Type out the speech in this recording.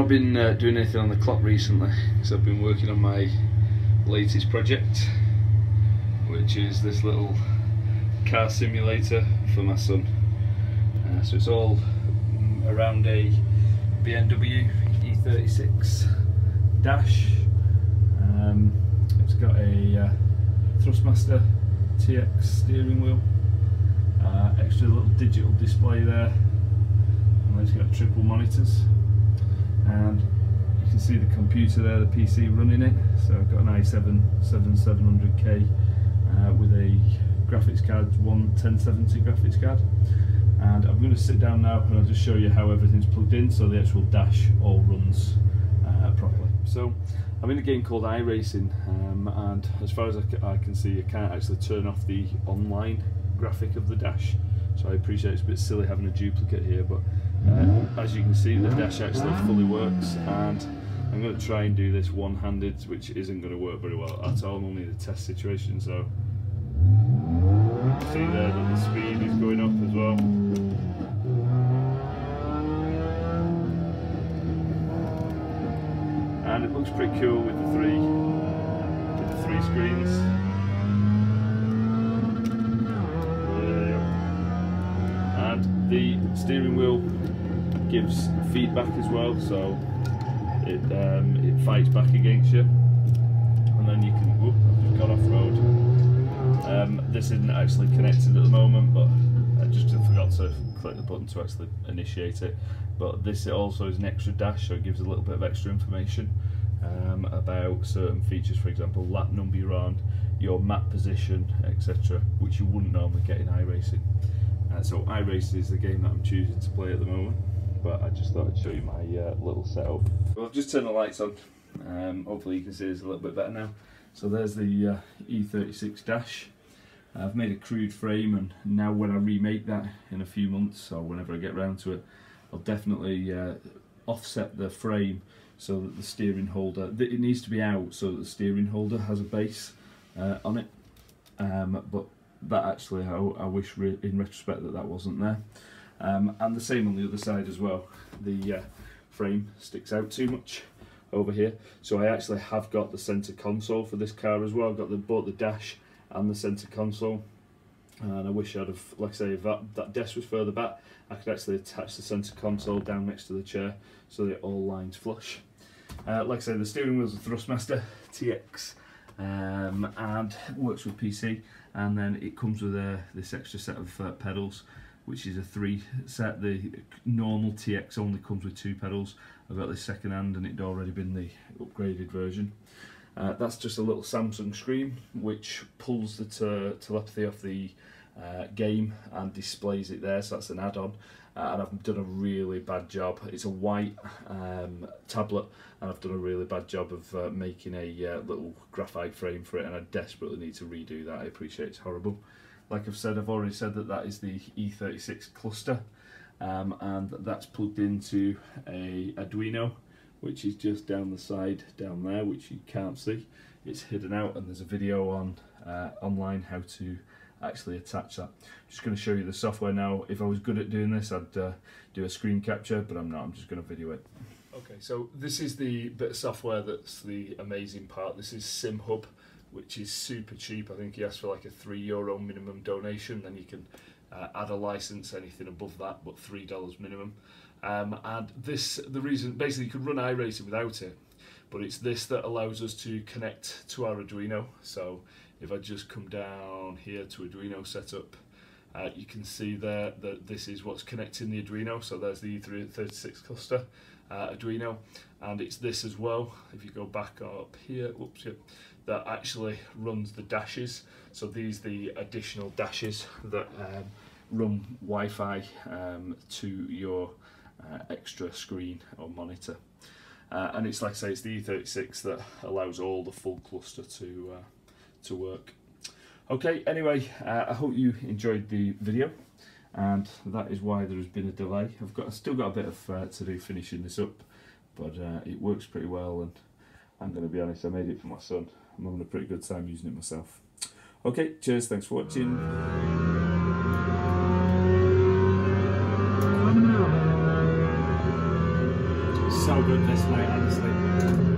not been doing anything on the clock recently because I've been working on my latest project, which is this little car simulator for my son. So it's all around a BMW E36 dash. It's got a Thrustmaster TX steering wheel, extra little digital display there, and then it's got triple monitors, and you can see the computer there, the PC running it. So I've got an i7 7700K with a graphics card, one 1070 graphics card, and I'm going to sit down now and I'll just show you how everything's plugged in so the actual dash all runs properly. So I'm in a game called iRacing, and as far as I can see, I can't actually turn off the online graphic of the dash, so I appreciate it's a bit silly having a duplicate here, but as you can see, the dash actually fully works, and I'm going to try and do this one-handed, which isn't going to work very well at all. I'm only in a test situation, so see there that the speed is going up as well. And it looks pretty cool with the three screens. And the steering wheel gives feedback as well, so it fights back against you, and then you can. Whoop, I've just got off road. This isn't actually connected at the moment, but I just forgot to click the button to actually initiate it. But this also is an extra dash, so it gives a little bit of extra information about certain features, for example lap number you're on, your map position, etc., which you wouldn't normally get in iRacing. So iRacing is the game that I'm choosing to play at the moment, but I just thought I'd show you my little setup. Well, I've just turned the lights on. Hopefully you can see this a little bit better now. So there's the E36 dash. I've made a crude frame, and now when I remake that in a few months, or whenever I get round to it, I'll definitely offset the frame so that the steering holder, it needs to be out so that the steering holder has a base on it, but that actually I wish in retrospect that wasn't there. And the same on the other side as well. The frame sticks out too much over here, so I actually have got the centre console for this car as well. I've got both the dash and the centre console, and I wish I'd have, like I say, if that desk was further back, I could actually attach the centre console down next to the chair so that it all lines flush. Like I say, the steering wheel's a Thrustmaster TX, and works with PC, and then it comes with this extra set of pedals, which is a 3 set. The normal TX only comes with 2 pedals. I've got this second hand, and it'd already been the upgraded version. That's just a little Samsung screen which pulls the telepathy off the game and displays it there, so that's an add-on. And I've done a really bad job. It's a white tablet, and I've done a really bad job of making a little graphite frame for it, and I desperately need to redo that. I appreciate it's horrible. Like I've already said that is the E36 cluster, and that's plugged into a Arduino, which is just down the side down there, which you can't see. It's hidden out, and there's a video on online how to actually attach that. I'm just going to show you the software now. If I was good at doing this, I'd do a screen capture, but I'm not. I'm just going to video it. Okay, so this is the bit of software that's the amazing part. This is Simhub, which is super cheap. I think he asked for like a €3 minimum donation, then you can add a license, anything above that, but $3 minimum. And the reason, basically you could run iRacing without it, but it's this that allows us to connect to our Arduino. So if I just come down here to Arduino setup, you can see there that this is what's connecting the Arduino. So there's the E36 cluster Arduino, and it's this as well. If you go back up here, whoops, yep, that actually runs the dashes. So these are the additional dashes that run Wi-Fi to your extra screen or monitor. And it's like I say, it's the E36 that allows all the full cluster to work. Okay, anyway, I hope you enjoyed the video, and that is why there has been a delay. I've still got a bit of to do finishing this up, but it works pretty well, and I'm going to be honest, I made it for my son. I'm having a pretty good time using it myself. Okay, cheers, thanks for watching. so good this, mate, honestly.